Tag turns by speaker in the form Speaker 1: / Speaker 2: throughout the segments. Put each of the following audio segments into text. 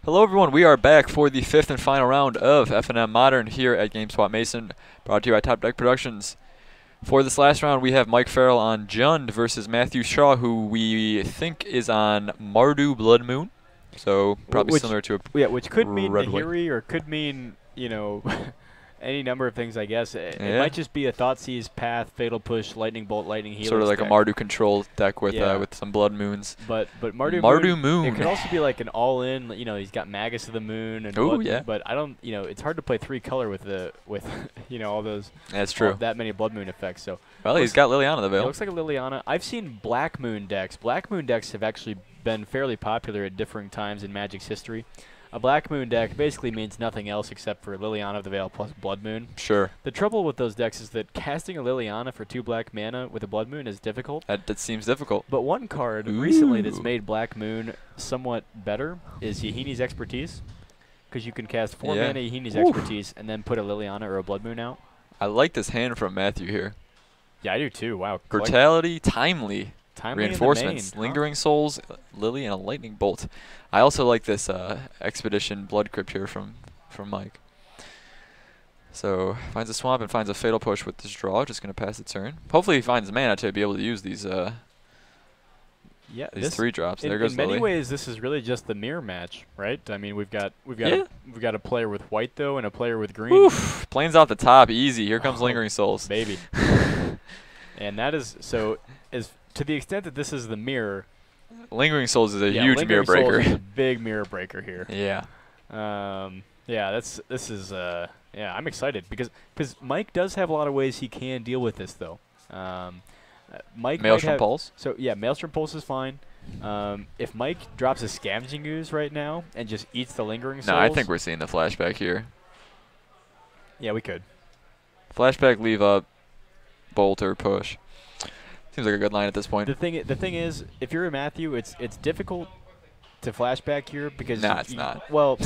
Speaker 1: Hello everyone, we are back for the 5th and final round of FNM Modern here at GameSwap Mason, brought to you by Top Deck Productions. For this last round, we have Mike Farrell on Jund versus Matthew Shaw, who we think is on Mardu Blood Moon. So probably similar to a
Speaker 2: which could mean
Speaker 1: red
Speaker 2: Nahiri or could mean, you know, any number of things, I guess. It
Speaker 1: Yeah.
Speaker 2: might just be a Thoughtseize, Path, Fatal Push, Lightning Bolt, Lightning Healer.
Speaker 1: sort of like
Speaker 2: deck.
Speaker 1: a Mardu control deck with
Speaker 2: Yeah.
Speaker 1: with some Blood Moons.
Speaker 2: But Mardu
Speaker 1: Moon.
Speaker 2: It could also be like an all-in. You know, he's got Magus of the Moon and
Speaker 1: Ooh,
Speaker 2: Blood,
Speaker 1: yeah.
Speaker 2: But I don't. You know, it's hard to play 3-color with you know, all those.
Speaker 1: That's true.
Speaker 2: That many Blood Moon effects. So.
Speaker 1: Well, he's got Liliana the
Speaker 2: It
Speaker 1: Veil.
Speaker 2: looks like a Liliana. I've seen Black Moon decks. Black Moon decks have actually been fairly popular at differing times in Magic's history. A Black Moon deck basically means nothing else except for Liliana of the Veil plus Blood Moon.
Speaker 1: Sure.
Speaker 2: The trouble with those decks is that casting a Liliana for 2 black mana with a Blood Moon is difficult.
Speaker 1: That seems difficult.
Speaker 2: But one card recently that's
Speaker 1: Ooh.
Speaker 2: made Black Moon somewhat better is Yahini's Expertise. Because you can cast 4 mana Yahini's Expertise and then put a Liliana or a Blood Moon out.
Speaker 1: I like this hand from Matthew here.
Speaker 2: Yeah, I do too. Wow.
Speaker 1: Brutality, timely.
Speaker 2: Timely
Speaker 1: Reinforcements,
Speaker 2: in the main,
Speaker 1: Lingering Souls, Lily, and a Lightning Bolt. I also like this Expedition Blood Crypt here from Mike. So finds a swamp and finds a Fatal Push with this draw. Just going to pass the turn. Hopefully he finds mana to be able to use these these 3 drops. There goes
Speaker 2: In many
Speaker 1: Lily.
Speaker 2: ways, this is really just the mirror match, right? I mean, we've got a player with white though and a player with green.
Speaker 1: Oof, planes off the top, easy. Here comes Lingering Souls.
Speaker 2: Baby. And that is so as to the extent that this is the mirror.
Speaker 1: Lingering Souls is a huge mirror
Speaker 2: Lingering Souls
Speaker 1: breaker.
Speaker 2: is a big mirror breaker here.
Speaker 1: Yeah.
Speaker 2: Yeah, I'm excited because Mike does have a lot of ways he can deal with this though. Mike
Speaker 1: Maelstrom Pulse.
Speaker 2: So yeah, Maelstrom Pulse is fine. If Mike drops a Scavenging Ooze right now and just eats the Lingering Souls.
Speaker 1: No, I think we're seeing the flashback here.
Speaker 2: Yeah, we could.
Speaker 1: Flashback, leave up, bolt or push. Seems like a good line at this point.
Speaker 2: The thing is, if you're a Matthew, it's difficult to flashback here because
Speaker 1: it's not.
Speaker 2: Well,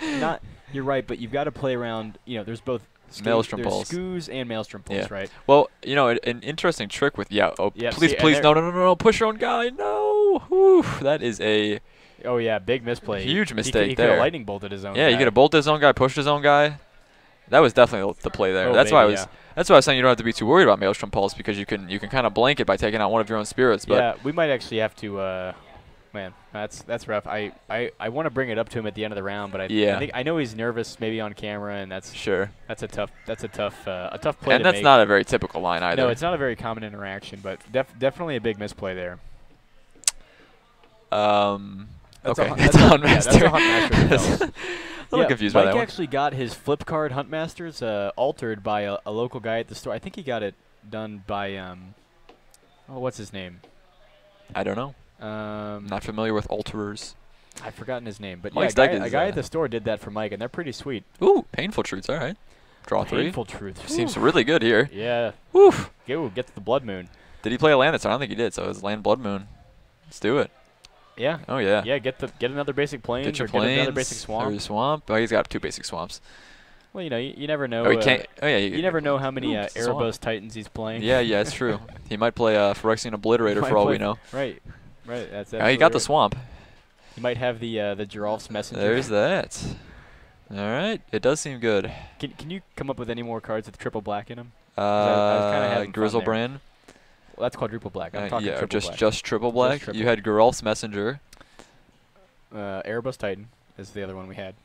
Speaker 2: not. You're right, but you've got to play around. You know, there's both
Speaker 1: Maelstrom
Speaker 2: there's
Speaker 1: Pulse.
Speaker 2: Scoos and Maelstrom Pulse, right?
Speaker 1: Well, you know, an interesting trick with please,
Speaker 2: see,
Speaker 1: please, no, push your own guy, no. Whew, that is a
Speaker 2: oh yeah, big misplay.
Speaker 1: Huge mistake
Speaker 2: he
Speaker 1: there.
Speaker 2: could have lightning bolted his own.
Speaker 1: Yeah,
Speaker 2: guy.
Speaker 1: you could have bolted his own guy, pushed his own guy. That was definitely the play there.
Speaker 2: Oh,
Speaker 1: that's
Speaker 2: baby,
Speaker 1: why I was. That's why I was saying you don't have to be too worried about Maelstrom Pulse because you can kind of blank it by taking out one of your own spirits. But
Speaker 2: yeah, we might actually have to. Man, that's rough. I want to bring it up to him at the end of the round, but I know he's nervous, maybe on camera, and that's a tough play.
Speaker 1: And that's not a very typical line either.
Speaker 2: No, it's not a very common interaction, but definitely a big misplay there.
Speaker 1: Okay,
Speaker 2: that's a Huntmaster.
Speaker 1: A little confused by that
Speaker 2: Mike
Speaker 1: one.
Speaker 2: actually got his flip card Huntmasters altered by a local guy at the store. I think he got it done by what's his name?
Speaker 1: I don't know. Not familiar with alterers.
Speaker 2: I've forgotten his name, but
Speaker 1: Mike's
Speaker 2: yeah,
Speaker 1: deck
Speaker 2: a
Speaker 1: is,
Speaker 2: guy at the store did that for Mike, and they're pretty sweet.
Speaker 1: Ooh, Painful Truths. All right, draw 3.
Speaker 2: Painful Truth
Speaker 1: Seems really good here.
Speaker 2: Yeah.
Speaker 1: Oof.
Speaker 2: Gets the Blood Moon.
Speaker 1: Did he play a land that's? I don't think he did. So it's land Blood Moon. Let's do it.
Speaker 2: Yeah.
Speaker 1: Oh yeah.
Speaker 2: Yeah. Get another basic plains.
Speaker 1: Get your
Speaker 2: or
Speaker 1: plains.
Speaker 2: Get another basic swamp.
Speaker 1: Or swamp. Oh, he's got 2 basic swamps.
Speaker 2: Well, you know, you never know.
Speaker 1: Oh, he can't. Oh yeah.
Speaker 2: You never know how many
Speaker 1: swamp.
Speaker 2: Erebos Titans he's playing.
Speaker 1: Yeah, it's true. He might play Phyrexian Obliterator for all we know.
Speaker 2: Right. That's.
Speaker 1: Oh, he got the swamp.
Speaker 2: He might have the Giralf's Messenger.
Speaker 1: There's that. All right. It does seem good.
Speaker 2: Can you come up with any more cards with triple black in them?
Speaker 1: Grizzlebrand.
Speaker 2: Well, that's quadruple black. I'm talking triple black.
Speaker 1: Just triple black.
Speaker 2: Triple.
Speaker 1: You had Geralf's Messenger.
Speaker 2: Erebos Titan is the other one we had.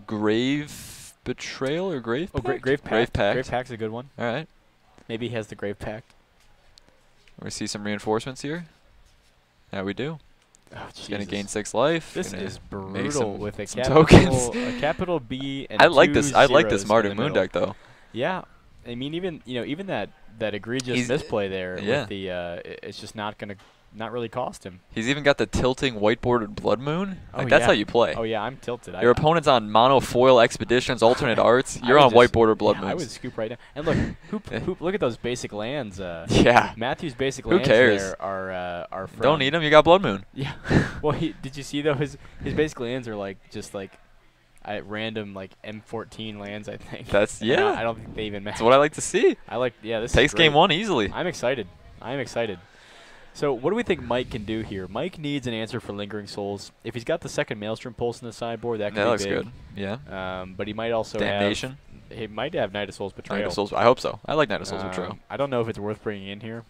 Speaker 1: Grave Betrayal or Grave Pact?
Speaker 2: Grave Pact.
Speaker 1: Grave Pact.
Speaker 2: Grave Pact's a good one.
Speaker 1: All right.
Speaker 2: Maybe he has the Grave Pact.
Speaker 1: We see some reinforcements here. Yeah, we do.
Speaker 2: Oh,
Speaker 1: He's going to gain 6 life.
Speaker 2: This is brutal with a
Speaker 1: tokens.
Speaker 2: A capital B and
Speaker 1: I like
Speaker 2: 2
Speaker 1: this. I like this
Speaker 2: zeros in the
Speaker 1: Mardu Moon
Speaker 2: middle.
Speaker 1: deck though.
Speaker 2: Yeah. I mean, even that egregious misplay there with the it's just not really cost him.
Speaker 1: He's even got the tilting white bordered Blood Moon.
Speaker 2: Oh,
Speaker 1: that's how you play.
Speaker 2: Oh yeah, I'm tilted.
Speaker 1: Your opponent's on mono foil expeditions, alternate arts. You're on white border Blood Moons.
Speaker 2: I would scoop right down. And look, look at those basic lands.
Speaker 1: Yeah.
Speaker 2: Matthew's basic
Speaker 1: Who
Speaker 2: lands
Speaker 1: cares?
Speaker 2: there are from.
Speaker 1: Don't need them. You got Blood Moon.
Speaker 2: Yeah. Well, did you see though his basic lands are just at random M14 lands, I think.
Speaker 1: That's
Speaker 2: I don't think they even match.
Speaker 1: That's what I like to see.
Speaker 2: This
Speaker 1: takes
Speaker 2: is great.
Speaker 1: game 1 easily.
Speaker 2: I'm excited. So what do we think Mike can do here? Mike needs an answer for Lingering Souls. If he's got the second Maelstrom Pulse in the sideboard, that could be
Speaker 1: looks
Speaker 2: big.
Speaker 1: good. Yeah.
Speaker 2: But he might also
Speaker 1: Damnation.
Speaker 2: He might have Knight of Souls Betrayal.
Speaker 1: Knight of Souls. I hope so. I like Knight of Souls Betrayal.
Speaker 2: I don't know if it's worth bringing in here,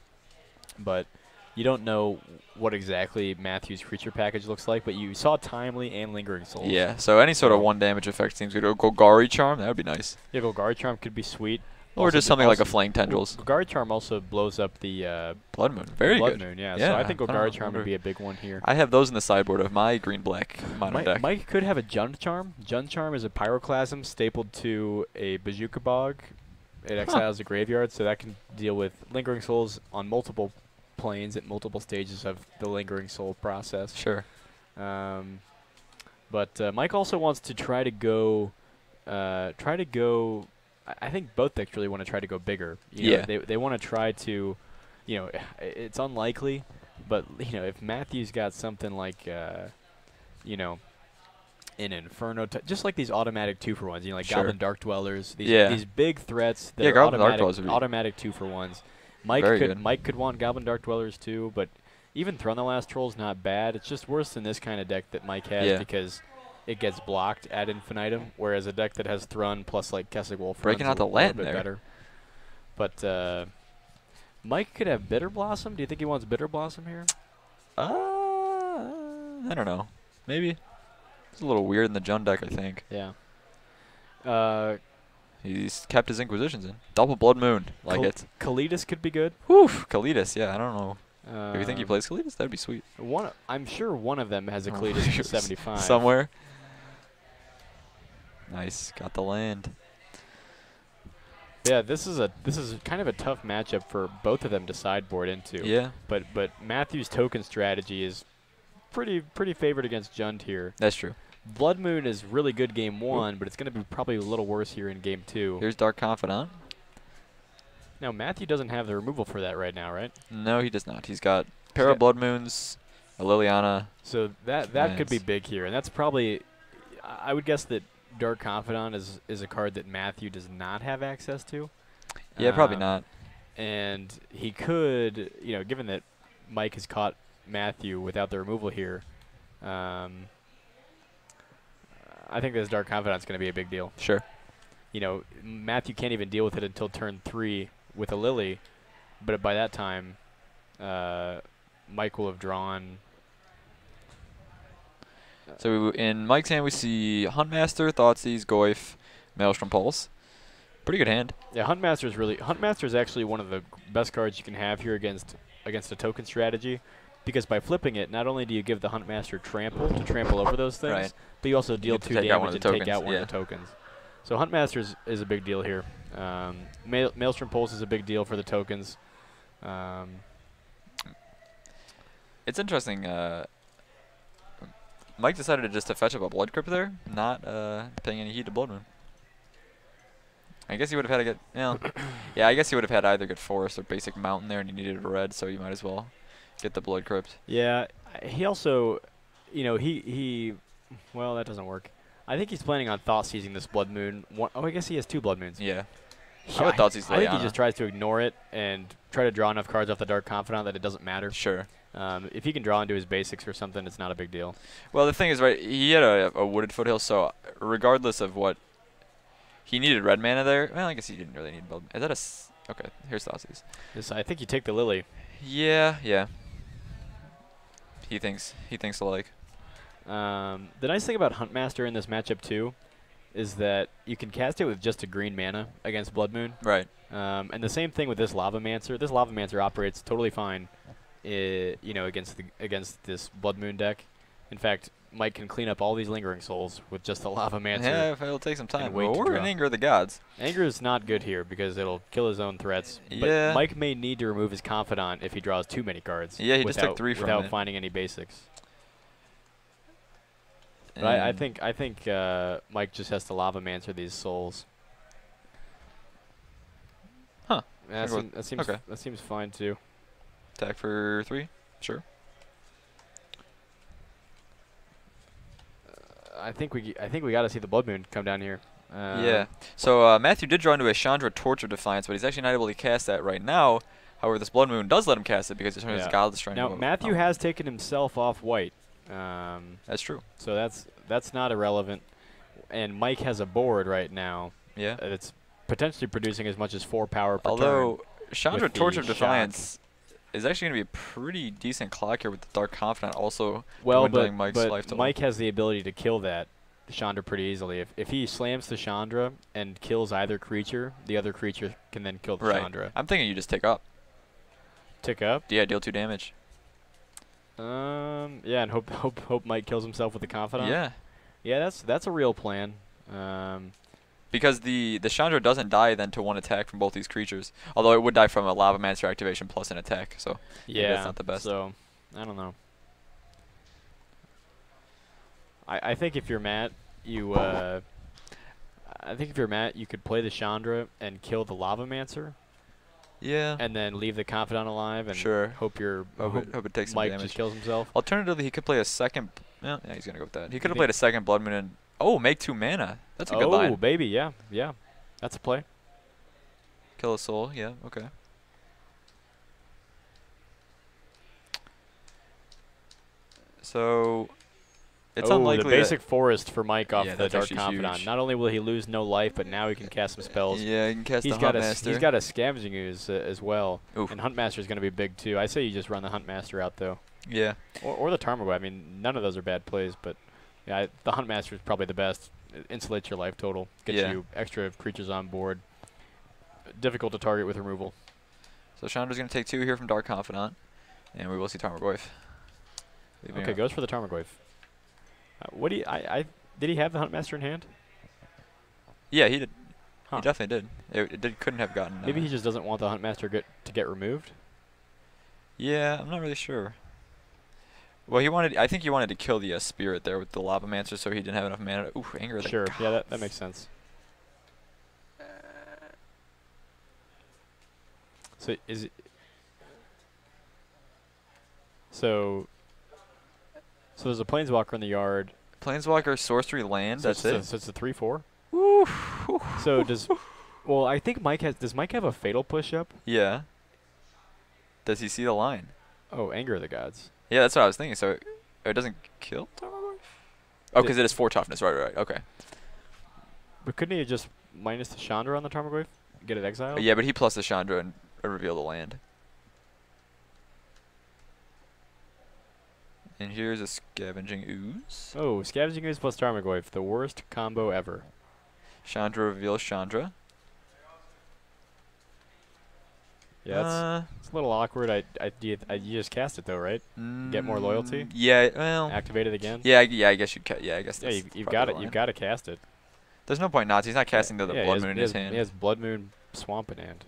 Speaker 2: but you don't know what exactly Matthew's creature package looks like. But you saw Timely and Lingering Souls.
Speaker 1: Yeah. So any sort of 1 damage effect seems good. Golgari Charm. That would be nice.
Speaker 2: Yeah, Golgari Charm could be sweet.
Speaker 1: Or
Speaker 2: Also
Speaker 1: just something like a Flaying Tendrils.
Speaker 2: Golgari Charm also blows up the
Speaker 1: Blood Moon. Very
Speaker 2: Blood
Speaker 1: good.
Speaker 2: Moon, yeah.
Speaker 1: Yeah,
Speaker 2: So I think
Speaker 1: I don't
Speaker 2: Golgari Charm
Speaker 1: remember.
Speaker 2: would be a big one here.
Speaker 1: I have those in the sideboard of my green-black modern deck.
Speaker 2: Mike could have a Jund Charm. Jund Charm is a Pyroclasm stapled to a Bazooka Bog. It exiles the graveyard, so that can deal with Lingering Souls on multiple planes at multiple stages of the Lingering Soul process.
Speaker 1: Sure.
Speaker 2: But Mike also wants to try to go. I think both decks really want to try to go bigger. You know, they want to try to, you know, it's unlikely, but you know, if Matthew's got something like, you know, an Inferno, just like these automatic 2-for-1s, you know, like Goblin Dark Dwellers, these big threats that are
Speaker 1: Goblin Dark Dwellers would be
Speaker 2: automatic 2-for-1s. Mike could want Goblin Dark Dwellers too, but even Throne the Last Troll's not bad. It's just worse than this kind of deck that Mike has because it gets blocked ad infinitum, whereas a deck that has Thrun plus like Kessig Wolf
Speaker 1: breaking out the land there.
Speaker 2: Better. But Mike could have Bitter Blossom. Do you think he wants Bitter Blossom here?
Speaker 1: I don't know. Maybe. It's a little weird in the Jund deck, I think.
Speaker 2: Yeah.
Speaker 1: He's kept his Inquisitions in. Double Blood Moon. Like it.
Speaker 2: Kalidas could be good.
Speaker 1: Whew. Kalidas, yeah, I don't know. If you think he plays Kalidas, that'd be sweet.
Speaker 2: I'm sure one of them has a Kalidas in 75.
Speaker 1: Somewhere. Nice. Got the land.
Speaker 2: Yeah, this is kind of a tough matchup for both of them to sideboard into.
Speaker 1: Yeah.
Speaker 2: But Matthew's token strategy is pretty favored against Jund here.
Speaker 1: That's true.
Speaker 2: Blood Moon is really good game 1, but it's going to be probably a little worse here in game 2.
Speaker 1: Here's Dark Confidant.
Speaker 2: Now, Matthew doesn't have the removal for that right now, right?
Speaker 1: No, he does not. He's got pair of Blood Moons, a Liliana.
Speaker 2: So that could be big here, and that's probably, I would guess that Dark Confidant is a card that Matthew does not have access to.
Speaker 1: Yeah, probably not.
Speaker 2: And he could, you know, given that Mike has caught Matthew without the removal here, I think this Dark Confidant is going to be a big deal.
Speaker 1: Sure.
Speaker 2: You know, Matthew can't even deal with it until turn 3 with a Lily, but by that time, Mike will have drawn.
Speaker 1: So in Mike's hand, we see Huntmaster, Thoughtseize, Goyf, Maelstrom Pulse. Pretty good hand.
Speaker 2: Yeah, Huntmaster is actually one of the best cards you can have here against a token strategy, because by flipping it, not only do you give the Huntmaster trample to trample over those things, but you also deal 2 damage and take out one of the tokens. So Huntmaster is a big deal here. Maelstrom Pulse is a big deal for the tokens.
Speaker 1: It's interesting. Mike decided just to fetch up a Blood Crypt there, not paying any heed to Blood Moon. I guess he would have had to get, you know, yeah, I guess he would have had either get Forest or basic Mountain there, and he needed a red, so you might as well get the Blood Crypt. Yeah,
Speaker 2: he also, you know, well, that doesn't work. I think he's planning on Thought Seizing this Blood Moon. I guess he has 2 Blood Moons.
Speaker 1: Yeah. I would Thought Seize Liliana.
Speaker 2: I think he just tries to ignore it and try to draw enough cards off the Dark Confidant that it doesn't matter.
Speaker 1: Sure.
Speaker 2: If he can draw into his basics or something, it's not a big deal.
Speaker 1: Well, the thing is, right, he had a Wooded Foothill, so regardless of what, he needed red mana there. Well, I guess he didn't really need Blood. Is that a... Okay, here's Thoughtseize.
Speaker 2: I think you take the Lily.
Speaker 1: Yeah, yeah. He thinks alike.
Speaker 2: The nice thing about Huntmaster in this matchup too is that you can cast it with just a green mana against Blood Moon.
Speaker 1: Right.
Speaker 2: And the same thing with this Lavamancer. This Lavamancer operates totally fine, you know, against this Blood Moon deck. In fact, Mike can clean up all these Lingering Souls with just the Lavamancer.
Speaker 1: Yeah, it'll take some time.
Speaker 2: Well,
Speaker 1: we're in Anger of the Gods.
Speaker 2: Anger is not good here because it'll kill his own threats.
Speaker 1: Yeah.
Speaker 2: But Mike may need to remove his Confidant if he draws too many cards.
Speaker 1: Yeah, he just took 3 from it.
Speaker 2: Without finding any basics. But I think Mike just has to Lavamancer these souls.
Speaker 1: Huh.
Speaker 2: Yeah, that seems fine too.
Speaker 1: Attack for 3? Sure.
Speaker 2: I think we got to see the Blood Moon come down here.
Speaker 1: Yeah. So Matthew did draw into a Chandra Torch of Defiance, but he's actually not able to cast that right now However, this Blood Moon does let him cast it because it turns his Godless Strike.
Speaker 2: Now, Matthew has taken himself off white.
Speaker 1: That's true.
Speaker 2: So that's not irrelevant. And Mike has a board right now.
Speaker 1: Yeah.
Speaker 2: It's potentially producing as much as 4 power per
Speaker 1: Although,
Speaker 2: turn.
Speaker 1: Chandra Torch of Defiance is actually going to be a pretty decent clock here with the Dark Confidant also dwindling Mike's life total.
Speaker 2: Mike has the ability to kill that Chandra pretty easily. If he slams the Chandra and kills either creature, the other creature can then kill the Chandra.
Speaker 1: I'm thinking you just tick up.
Speaker 2: Tick up?
Speaker 1: Yeah, deal 2 damage.
Speaker 2: Yeah, and hope Mike kills himself with the Confidant.
Speaker 1: Yeah.
Speaker 2: Yeah, that's a real plan.
Speaker 1: Because the Chandra doesn't die then to 1 attack from both these creatures. Although it would die from a Lava Mancer activation plus an attack. So
Speaker 2: yeah,
Speaker 1: that's not the best.
Speaker 2: So I don't know. I think if you're Matt, you could play the Chandra and kill the Lava Mancer.
Speaker 1: Yeah.
Speaker 2: And then leave the Confidant alive and hope
Speaker 1: it takes some
Speaker 2: Mike
Speaker 1: damage.
Speaker 2: just kills himself.
Speaker 1: Alternatively, he could play a second. Yeah, he's gonna go with that. He could have played a second Blood Moon and make 2 mana. That's a good line.
Speaker 2: Oh, baby, yeah, that's a play.
Speaker 1: Kill a soul. Yeah, okay. So it's unlikely
Speaker 2: the basic forest for Mike off the Dark Confidant.
Speaker 1: Huge.
Speaker 2: Not only will he lose no life, but now he can cast some spells.
Speaker 1: Yeah, he can cast the Huntmaster.
Speaker 2: He's got a Scavenging Ooze as well.
Speaker 1: Oof.
Speaker 2: And Huntmaster is going to be big too. I say you just run the Huntmaster out though.
Speaker 1: Yeah.
Speaker 2: Or the Tarmogoyf. I mean, none of those are bad plays, but yeah, the Huntmaster is probably the best. It insulates your life total, gets you extra creatures on board. Difficult to target with removal.
Speaker 1: So Chandra's going to take 2 here from Dark Confidant, and we will see Tarmogoyf.
Speaker 2: Okay, goes for the Tarmogoyf. What do you? Did he have the Huntmaster in hand?
Speaker 1: Yeah, he did.
Speaker 2: Huh.
Speaker 1: He definitely did. It couldn't have gotten.
Speaker 2: Maybe he just doesn't want the Huntmaster to get removed. Yeah,
Speaker 1: I'm not really sure. Well, I think he wanted to kill the spirit there with the Lava Mancer, so he didn't have enough mana. Ooh, Anger of the Gods.
Speaker 2: Yeah, that makes sense. So is it? So there's a Planeswalker in the yard.
Speaker 1: Planeswalker, sorcery, land.
Speaker 2: So
Speaker 1: that's it.
Speaker 2: So it's a 3/4.
Speaker 1: Woo.
Speaker 2: So well, I think does Mike have a Fatal Push up?
Speaker 1: Yeah. Does he see the line?
Speaker 2: Oh, Anger of the Gods.
Speaker 1: Yeah, that's what I was thinking. So it doesn't kill Tarmogoyf? Oh, because it is 4 toughness. Right. Okay.
Speaker 2: But couldn't he just minus the Chandra on the Tarmogoyf? Get it exiled?
Speaker 1: Yeah, but he plus the Chandra and reveal the land. And here's a Scavenging Ooze.
Speaker 2: Oh, Scavenging Ooze plus Tarmogoyf. The worst combo ever.
Speaker 1: Chandra reveals Chandra.
Speaker 2: Yeah, it's a little awkward. You just cast it though, right? Get more loyalty.
Speaker 1: Yeah, well.
Speaker 2: Activate it again.
Speaker 1: Yeah, I guess I guess.
Speaker 2: Yeah, you've got it. You've got to cast it.
Speaker 1: There's no point not. He's not casting the Blood Moon in his hand.
Speaker 2: He has Blood Moon Swamp in hand.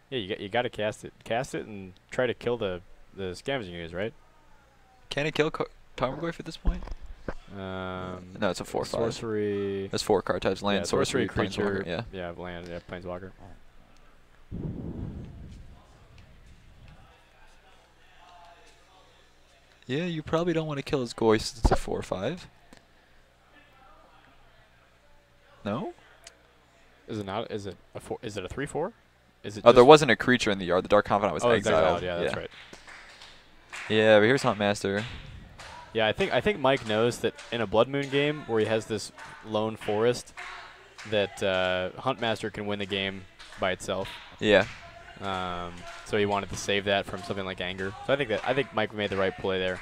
Speaker 2: Yeah, you got to cast it. Cast it and try to kill the Scavenging Ooze, right?
Speaker 1: Can it kill Tarmogoyf at this point?
Speaker 2: No,
Speaker 1: it's a 4/5.
Speaker 2: Sorcery.
Speaker 1: That's 4 card types: land, sorcery,
Speaker 2: creature.
Speaker 1: Planeswalker.
Speaker 2: Yeah, land. Yeah, Planeswalker.
Speaker 1: Yeah, you probably don't want to kill his Goy since it's a 4/5. No?
Speaker 2: Is it not? Is it a 4? Is it a 3/4? Is it?
Speaker 1: Oh, there wasn't a creature in the yard. The Dark Confidant was exiled.
Speaker 2: Yeah, that's right.
Speaker 1: Yeah, but here's Huntmaster.
Speaker 2: Yeah, I think Mike knows that in a Blood Moon game where he has this lone forest, that Huntmaster can win the game by itself.
Speaker 1: Yeah.
Speaker 2: So he wanted to save that from something like Anger. So I think Mike made the right play there.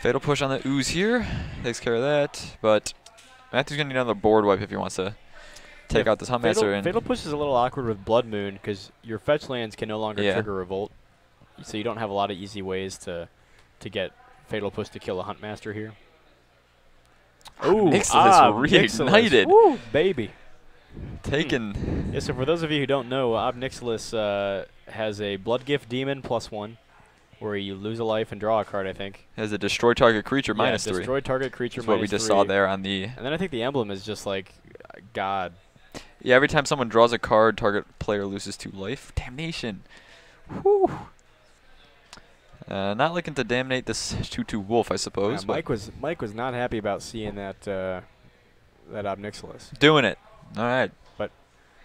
Speaker 1: Fatal Push on the Ooze here. Takes care of that. But Matthew's going to need another board wipe if he wants to take out this Huntmaster.
Speaker 2: Fatal Push is a little awkward with Blood Moon because your fetch lands can no longer trigger Revolt. So you don't have a lot of easy ways to get Fatal Push to kill a Huntmaster here.
Speaker 1: Oh, Nixilis reignited.
Speaker 2: Woo, baby.
Speaker 1: Taken.
Speaker 2: Yeah, so for those of you who don't know, Ob Nixilis has a Blood Gift Demon +1, where you lose a life and draw a card, I think.
Speaker 1: Has a destroy target creature -3.
Speaker 2: Destroy target creature
Speaker 1: That's what we just saw there on the...
Speaker 2: And then I think the emblem is just like, God.
Speaker 1: Yeah, every time someone draws a card, target player loses 2 life. Damnation. Whew. Not looking to damnate this 2/2 wolf, I suppose.
Speaker 2: Yeah, Mike was not happy about seeing that Ob Nixilis.
Speaker 1: Doing it. All right.
Speaker 2: But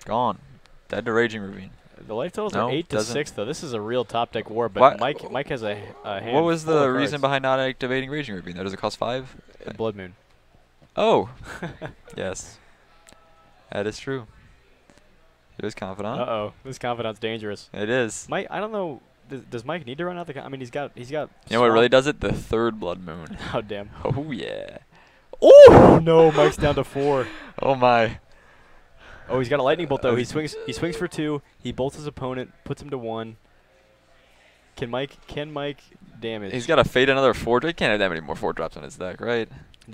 Speaker 1: gone. Dead to Raging Ravine.
Speaker 2: The life totals are 8 to 6 though. This is a real top deck war. But Mike has a hand.
Speaker 1: What was the reason behind not activating Raging Ravine? Does it cost 5?
Speaker 2: Blood Moon.
Speaker 1: Oh. Yes. That is true. It is Confidant.
Speaker 2: Uh-oh. This Confidant's dangerous.
Speaker 1: It is.
Speaker 2: Mike, I don't know. Does Mike need to run out the... I mean, he's got...
Speaker 1: You know what really does it? The 3rd Blood Moon.
Speaker 2: Oh, damn.
Speaker 1: Oh, yeah.
Speaker 2: Oh, no. Mike's down to 4.
Speaker 1: Oh, my.
Speaker 2: Oh, he's got a lightning bolt, though. He swings for 2. He bolts his opponent, puts him to 1. Can Mike damage?
Speaker 1: He's got to fade another 4. He can't have that many more 4 drops on his deck, right?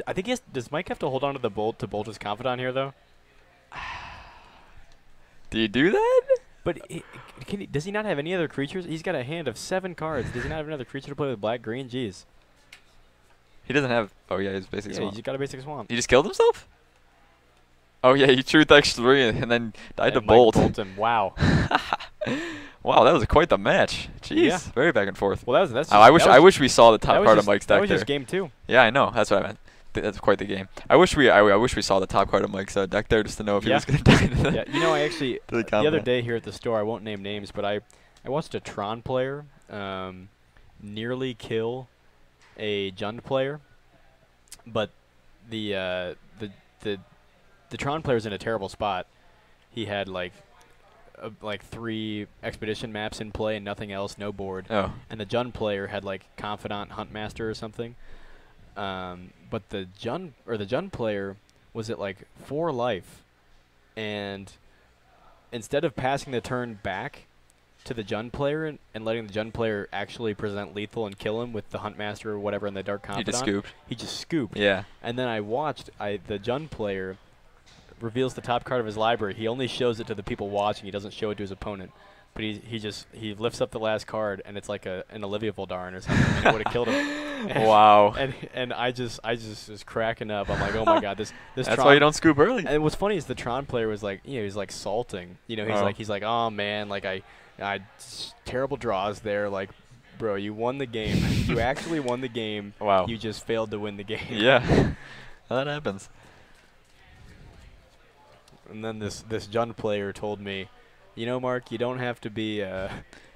Speaker 2: I think he has... Does Mike have to hold on to the bolt to bolt his Confidant here, though?
Speaker 1: Do you do that?
Speaker 2: But does he not have any other creatures? He's got a hand of 7 cards. Does he not have another creature to play with black-green? Jeez.
Speaker 1: He doesn't have... Oh, yeah, he's basic swamp.
Speaker 2: Yeah, he's got a basic swamp.
Speaker 1: He just killed himself? Oh, yeah, he Truth X3 and then died to Bolt.
Speaker 2: Bolton. Wow.
Speaker 1: Wow, that was quite the match. Jeez,
Speaker 2: yeah.
Speaker 1: Very back and forth.
Speaker 2: Well, that's
Speaker 1: I wish we saw the top card of Mike's deck
Speaker 2: there. That was
Speaker 1: there.
Speaker 2: just game 2.
Speaker 1: Yeah, I know. That's what I meant. That's quite the game. I wish we saw the top card of Mike's deck there just to know if he was going to die to that.
Speaker 2: Yeah, you know, I actually the other day here at the store, I won't name names, but I watched a Tron player nearly kill a Jund player, but the Tron player's in a terrible spot. He had like 3 expedition maps in play and nothing else, no board.
Speaker 1: Oh.
Speaker 2: And the Jund player had like Confidant Huntmaster or something. But the Jund player was at like 4 life, and instead of passing the turn back to the Jund player and letting the Jund player actually present lethal and kill him with the Huntmaster or whatever in the Dark Confidant, he just scooped.
Speaker 1: Yeah. And
Speaker 2: then I watched the Jund player reveals the top card of his library. He only shows it to the people watching. He doesn't show it to his opponent. But he lifts up the last card, and it's like an Olivia Voldaren or something, and it would have killed him.
Speaker 1: Wow.
Speaker 2: And I just was cracking up. I'm like, oh my god, this.
Speaker 1: That's
Speaker 2: Tron,
Speaker 1: why you don't scoop early.
Speaker 2: And what's funny is the Tron player was like, he's like salting. He's like, oh man, like I terrible draws there. Like, bro, you won the game. You actually won the game.
Speaker 1: Wow.
Speaker 2: You just failed to win the game.
Speaker 1: Yeah. That happens.
Speaker 2: And then this Jund player told me, you know, Mark, you don't have to be,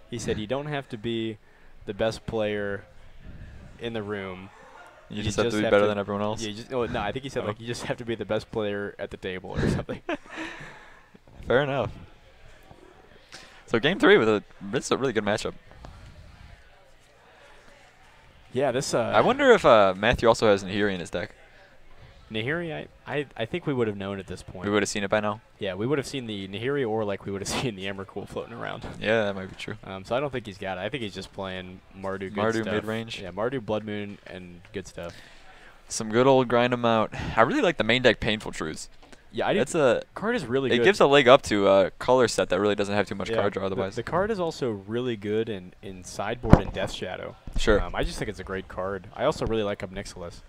Speaker 2: he said, you don't have to be the best player in the room.
Speaker 1: You just have to be better than everyone else?
Speaker 2: No, I think he said, you just have to be the best player at the table or something.
Speaker 1: Fair enough. So game 3, this is a really good matchup.
Speaker 2: Yeah, this...
Speaker 1: I wonder if Matthew also has Nahiri in his deck.
Speaker 2: Nahiri, I think we would have known at this point.
Speaker 1: We would have seen it by now?
Speaker 2: Yeah, we would have seen the Nahiri, or like we would have seen the Emrakul floating around.
Speaker 1: Yeah, that might be true.
Speaker 2: So I don't think he's got it. I think he's just playing Mardu
Speaker 1: mid-range?
Speaker 2: Yeah, Mardu, Blood Moon, and good stuff.
Speaker 1: Some good old grind 'em out. I really like the main deck Painful Truths.
Speaker 2: Yeah, I do. Card is really good.
Speaker 1: It gives a leg up to a color set that really doesn't have too much card draw otherwise.
Speaker 2: The card is also really good in Sideboard and Death Shadow.
Speaker 1: Sure.
Speaker 2: I just think it's a great card. I also really like Obnixilis.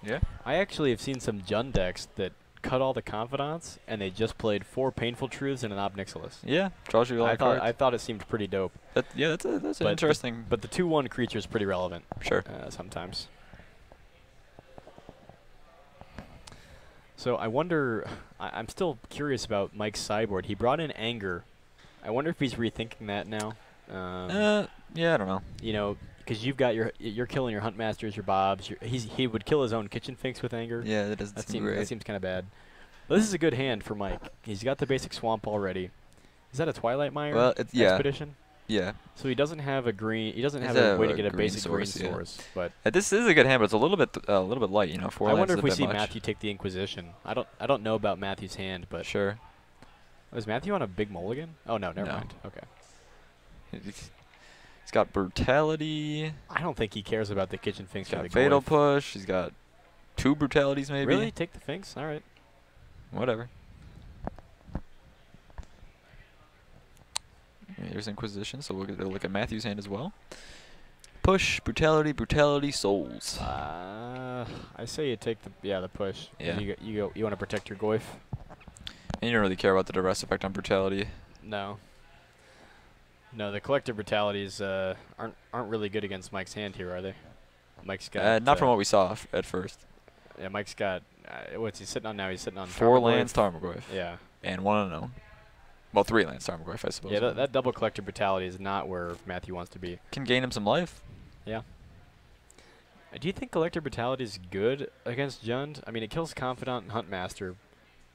Speaker 1: Yeah.
Speaker 2: I actually have seen some Jund decks that cut all the Confidants, and they just played 4 Painful Truths and an Obnixilis.
Speaker 1: Yeah, draws you a lot of cards.
Speaker 2: I thought it seemed pretty dope.
Speaker 1: That's an interesting...
Speaker 2: But the 2/1 creature is pretty relevant.
Speaker 1: Sure.
Speaker 2: Sometimes. So I wonder... I'm still curious about Mike's sideboard. He brought in Anger. I wonder if he's rethinking that now.
Speaker 1: Yeah, I don't know.
Speaker 2: You know... Because you've got you're killing your Huntmasters, your Bobs. He would kill his own Kitchen Finks with Anger.
Speaker 1: Yeah, that doesn't seem great.
Speaker 2: That seems kind of bad. But this is a good hand for Mike. He's got the basic swamp already. Is that a Twilight Mire expedition?
Speaker 1: Yeah.
Speaker 2: So he doesn't have a green. He doesn't have a way to get a basic green
Speaker 1: source.
Speaker 2: But
Speaker 1: this is a good hand, but it's a little bit light. You know, 4
Speaker 2: I
Speaker 1: lands
Speaker 2: wonder
Speaker 1: is
Speaker 2: if we
Speaker 1: a bit
Speaker 2: see
Speaker 1: much.
Speaker 2: Matthew take the Inquisition. I don't know about Matthew's hand, but
Speaker 1: sure.
Speaker 2: Was Matthew on a big mulligan? Oh no, never mind. Okay.
Speaker 1: He's got Brutality.
Speaker 2: I don't think he cares about the Kitchen Finks.
Speaker 1: He's got Fatal Push. He's got 2 Brutalities maybe.
Speaker 2: Really? Take the Finks? All right.
Speaker 1: Whatever. Here's Inquisition, so we'll get a look at Matthew's hand as well. Push, Brutality, Souls.
Speaker 2: I say you take the push.
Speaker 1: Yeah.
Speaker 2: You want to protect your Goyf.
Speaker 1: And you don't really care about the duress effect on Brutality.
Speaker 2: No. No, the collective brutalities aren't really good against Mike's hand here, are they? Mike's got
Speaker 1: not from what we saw at first.
Speaker 2: Yeah, Mike's got what's he sitting on now? He's sitting on
Speaker 1: 4 lands, Tarmogoyf.
Speaker 2: Yeah.
Speaker 1: and 1 unknown. Well, 3 lands Tarmogoyf, I suppose.
Speaker 2: Yeah, that double Collector Brutality is not where Matthew wants to be.
Speaker 1: Can gain him some life.
Speaker 2: Yeah. Do you think Collector Brutality is good against Jund? I mean, it kills Confidant and Huntmaster,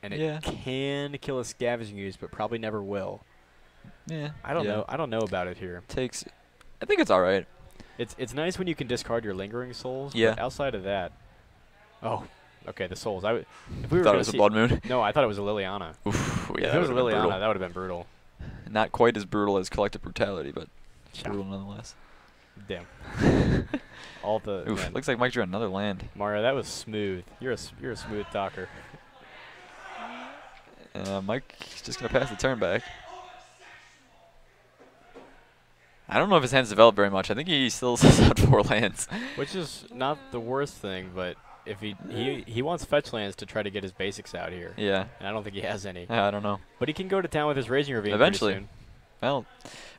Speaker 2: and it can kill a Scavenging Ooze, but probably never will.
Speaker 1: Yeah.
Speaker 2: I don't know. I don't know about it here.
Speaker 1: I think it's all right.
Speaker 2: It's nice when you can discard your Lingering Souls.
Speaker 1: Yeah.
Speaker 2: But outside of that, okay, the Souls. If we were
Speaker 1: Thought it was a Blood Moon.
Speaker 2: No, I thought it was a Liliana.
Speaker 1: Oof, yeah,
Speaker 2: if it was a Liliana, that would have been brutal.
Speaker 1: Not quite as brutal as Collective Brutality, but brutal nonetheless.
Speaker 2: Damn. All the
Speaker 1: Oof, looks like Mike drew another land.
Speaker 2: Mario, that was smooth. You're a smooth talker.
Speaker 1: Mike's just gonna pass the turn back. I don't know if his hands developed very much. I think he still sits out 4 lands.
Speaker 2: Which is not the worst thing, but if he wants fetch lands to try to get his basics out here.
Speaker 1: Yeah.
Speaker 2: And I don't think he has any.
Speaker 1: I don't know.
Speaker 2: But he can go to town with his Raging Ravine
Speaker 1: eventually.
Speaker 2: pretty soon.
Speaker 1: Well,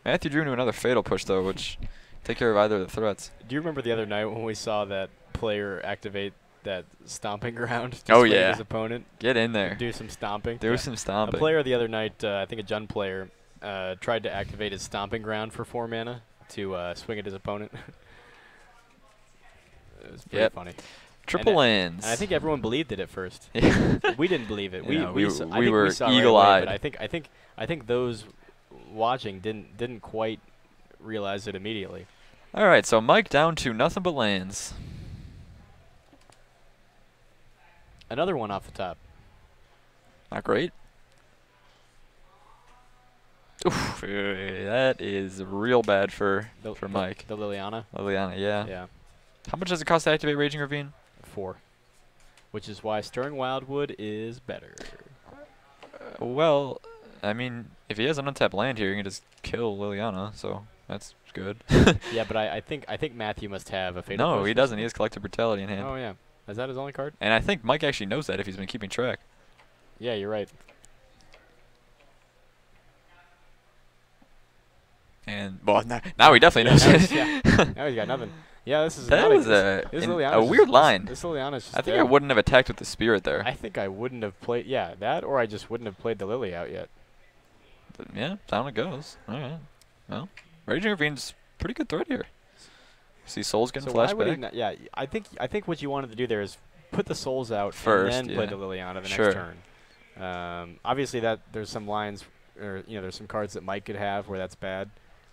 Speaker 1: Matthew drew into another Fatal Push, though, which take care of either of the threats.
Speaker 2: Do you remember the other night when we saw that player activate that stomping ground to
Speaker 1: swing
Speaker 2: his opponent?
Speaker 1: Get in there.
Speaker 2: Do some stomping.
Speaker 1: Do some stomping.
Speaker 2: A player the other night, I think a Jund player, tried to activate his stomping ground for 4 mana to swing at his opponent. It was pretty funny.
Speaker 1: Triple lands.
Speaker 2: And I think everyone believed it at first. We didn't believe it.
Speaker 1: We
Speaker 2: we
Speaker 1: were
Speaker 2: saw
Speaker 1: eagle-eyed.
Speaker 2: right away, but I think those watching didn't quite realize it immediately.
Speaker 1: All right, so Mike down to nothing but lands.
Speaker 2: Another one off the top.
Speaker 1: Not great. Oof, that is real bad for Mike.
Speaker 2: The Liliana?
Speaker 1: Liliana, yeah.
Speaker 2: Yeah.
Speaker 1: How much does it cost to activate Raging Ravine?
Speaker 2: 4. Which is why Stirring Wildwood is better.
Speaker 1: Well, I mean, if he has an untapped land here, he can just kill Liliana, so that's good.
Speaker 2: Yeah, but I think Matthew must have a Fatal Push.
Speaker 1: No, he doesn't. He has Collective Brutality in hand.
Speaker 2: Oh, yeah. Is that his only card?
Speaker 1: And I think Mike actually knows that if he's been keeping track.
Speaker 2: Yeah, you're right.
Speaker 1: And, well, now he definitely knows it.
Speaker 2: Now he's got nothing. Yeah, this is
Speaker 1: that was a weird line.
Speaker 2: This Liliana's just
Speaker 1: I think I wouldn't have attacked with the Spirit there.
Speaker 2: I think I wouldn't have played, that, or I just wouldn't have played the Lily out yet.
Speaker 1: But yeah, down it goes. All right. Well, Raging Ravine's pretty good threat here. See Souls getting flashback.
Speaker 2: Yeah, I think what you wanted to do there is put the Souls out
Speaker 1: first,
Speaker 2: and then play the Liliana the next turn. Obviously, there's some lines, or there's some cards that Mike could have where that's bad.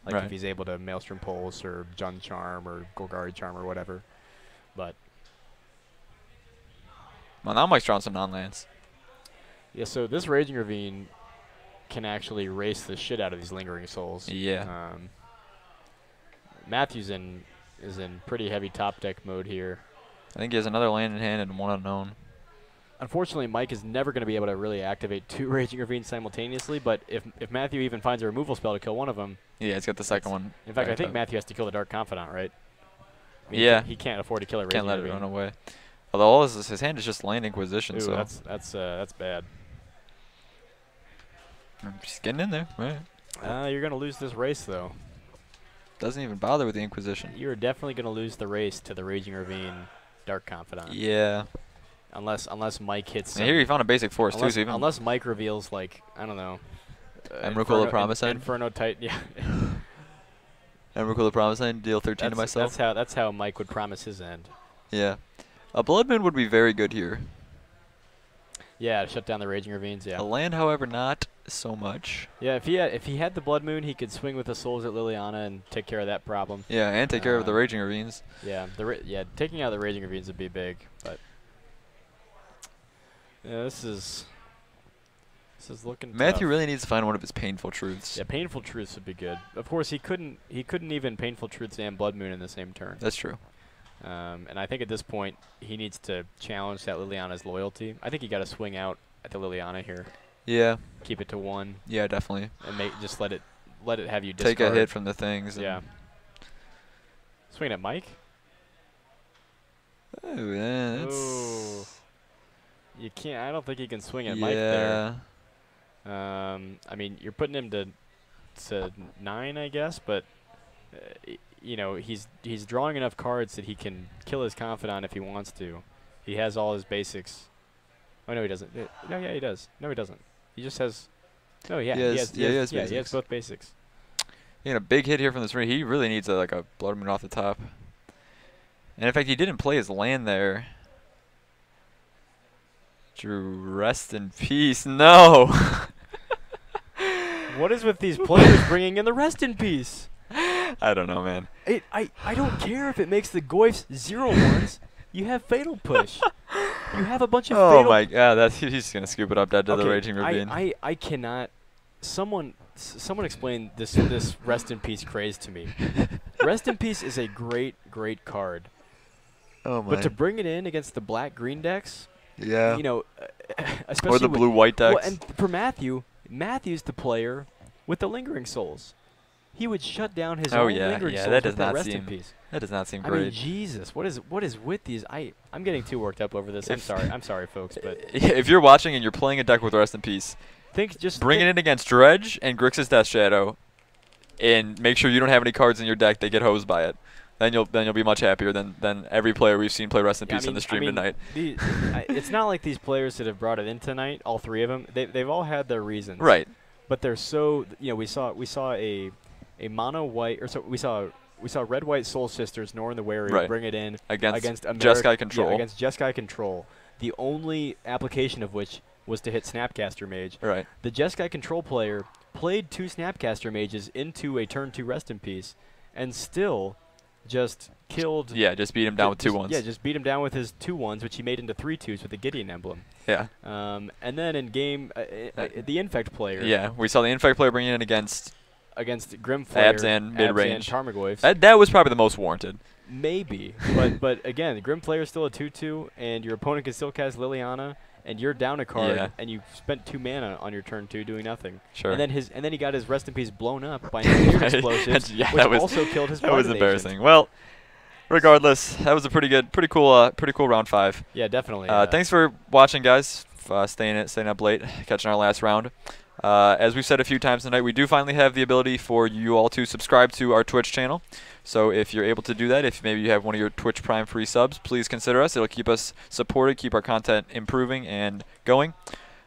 Speaker 2: Like if he's able to Maelstrom Pulse or Jund Charm or Golgari Charm or whatever. But
Speaker 1: well, now Mike's drawing some non-lands.
Speaker 2: Yeah, so this Raging Ravine can actually race the shit out of these Lingering Souls.
Speaker 1: Yeah.
Speaker 2: Matthews is in pretty heavy top deck mode here.
Speaker 1: I think he has another land in hand and 1 unknown.
Speaker 2: Unfortunately, Mike is never going to be able to really activate 2 Raging Ravines simultaneously, but if Matthew even finds a removal spell to kill one of them...
Speaker 1: Yeah, he's got the second one.
Speaker 2: In fact, I think Matthew has to kill the Dark Confidant, right? I mean,
Speaker 1: yeah.
Speaker 2: He can't afford to kill a Raging
Speaker 1: Can't
Speaker 2: Ravine.
Speaker 1: let it run away. Although all his hand is just Land Inquisition,
Speaker 2: Ooh,
Speaker 1: so...
Speaker 2: that's bad.
Speaker 1: Just getting in there, right?
Speaker 2: You're going to lose this race, though.
Speaker 1: Doesn't even bother with the Inquisition.
Speaker 2: You're definitely going to lose the race to the Raging Ravine Dark Confidant.
Speaker 1: Yeah.
Speaker 2: Unless Mike hits.
Speaker 1: Here he found a basic force too. So
Speaker 2: unless Mike reveals, like, I don't know.
Speaker 1: Emrakul of Promise Land.
Speaker 2: Inferno Titan. Yeah.
Speaker 1: Emrakul of Promise Land. Deal 13 to myself.
Speaker 2: That's how Mike would promise his end.
Speaker 1: Yeah. A Blood Moon would be very good here.
Speaker 2: Yeah, to shut down the Raging Ravines. Yeah.
Speaker 1: A land, however, not so much.
Speaker 2: Yeah, if he had the Blood Moon, he could swing with the Souls at Liliana and take care of that problem.
Speaker 1: Yeah, and take care of the Raging Ravines.
Speaker 2: Yeah, taking out the Raging Ravines would be big, but. Yeah, this is looking
Speaker 1: Matthew
Speaker 2: tough.
Speaker 1: really needs to find one of his Painful Truths.
Speaker 2: Yeah, Painful Truths would be good. Of course, he couldn't even Painful Truths and Blood Moon in the same turn.
Speaker 1: That's true.
Speaker 2: And I think at this point he needs to challenge that Liliana's loyalty. I think he got to swing out at the Liliana here.
Speaker 1: Yeah.
Speaker 2: Keep it to 1.
Speaker 1: Yeah, definitely.
Speaker 2: And just let it have you discard.
Speaker 1: Take a hit from the things.
Speaker 2: Yeah. Swing at Mike.
Speaker 1: Oh, yeah, that's.
Speaker 2: Ooh. You can't. I don't think you can swing at Mike there. I mean, you're putting him to 9, I guess, but he's drawing enough cards that he can kill his Confidant if he wants to. He has all his basics. Oh no, he doesn't. No, yeah, he does. No, he doesn't. He just has. Oh yeah,
Speaker 1: he has
Speaker 2: both basics.
Speaker 1: He had a big hit here from this ring. He really needs like a Blood Moon off the top. And in fact, he didn't play his land there. Drew, rest in peace. No.
Speaker 2: What is with these players bringing in the rest in peace?
Speaker 1: I don't know, man.
Speaker 2: I don't care if it makes the Goyfs 0/1s. You have Fatal Push. You have a bunch of Fatal.
Speaker 1: Oh my God, he's gonna scoop it up dead to the Raging Ravine.
Speaker 2: I cannot. Someone explain this rest in peace craze to me. Rest in peace is a great card.
Speaker 1: Oh my.
Speaker 2: But to bring it in against the black-green decks,
Speaker 1: yeah.
Speaker 2: You know, especially
Speaker 1: or the blue-white decks.
Speaker 2: Well, and for Matthew's the player with the Lingering Souls. He would shut down his own Lingering Souls with that rest in peace.
Speaker 1: That does not seem great.
Speaker 2: I mean, Jesus, what is with these? I'm getting too worked up over this. I'm sorry, folks, but
Speaker 1: if you're watching and you're playing a deck with rest in peace, bring it in against Dredge and Grixis Death Shadow, and make sure you don't have any cards in your deck that get hosed by it. Then you'll be much happier than every player we've seen play rest in peace in the stream tonight.
Speaker 2: It's not like these players that have brought it in tonight, all three of them. They've all had their reasons.
Speaker 1: Right.
Speaker 2: But they're so we saw a mono white we saw red white Soul Sisters Norn the Wary bring it in against
Speaker 1: Jeskai Control.
Speaker 2: Yeah, against Jeskai Control. The only application of which was to hit Snapcaster Mage.
Speaker 1: Right.
Speaker 2: The Jeskai Control player played 2 Snapcaster Mages into a turn 2 rest in peace, and still just killed.
Speaker 1: Yeah, just beat him down with 2/1s.
Speaker 2: Yeah, just beat him down with his 2/1s, which he made into 3/2s with the Gideon emblem.
Speaker 1: Yeah.
Speaker 2: And then in game, the Infect player.
Speaker 1: Yeah, we saw the Infect player bring it in against
Speaker 2: Grimflayer,
Speaker 1: Abzan mid-range.
Speaker 2: Tarmogoyfs.
Speaker 1: That was probably the most warranted.
Speaker 2: Maybe, but again, Grimflayer is still a 2/2, and your opponent can still cast Liliana, and you're down a card, and you spent 2 mana on your turn 2 doing nothing.
Speaker 1: Sure.
Speaker 2: And then he got his rest in peace blown up by nuclear explosives, which also killed his.
Speaker 1: That was embarrassing. Well, regardless, that was a pretty cool round 5.
Speaker 2: Yeah, definitely.
Speaker 1: Thanks for watching, guys. Staying up late, catching our last round. As we've said a few times tonight, we do finally have the ability for you all to subscribe to our Twitch channel. So if you're able to do that, if maybe you have one of your Twitch Prime free subs, please consider us. It'll keep us supported, keep our content improving and going.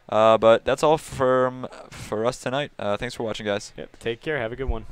Speaker 1: But that's all for us tonight. Thanks for watching, guys.
Speaker 2: Yep, take care. Have a good one.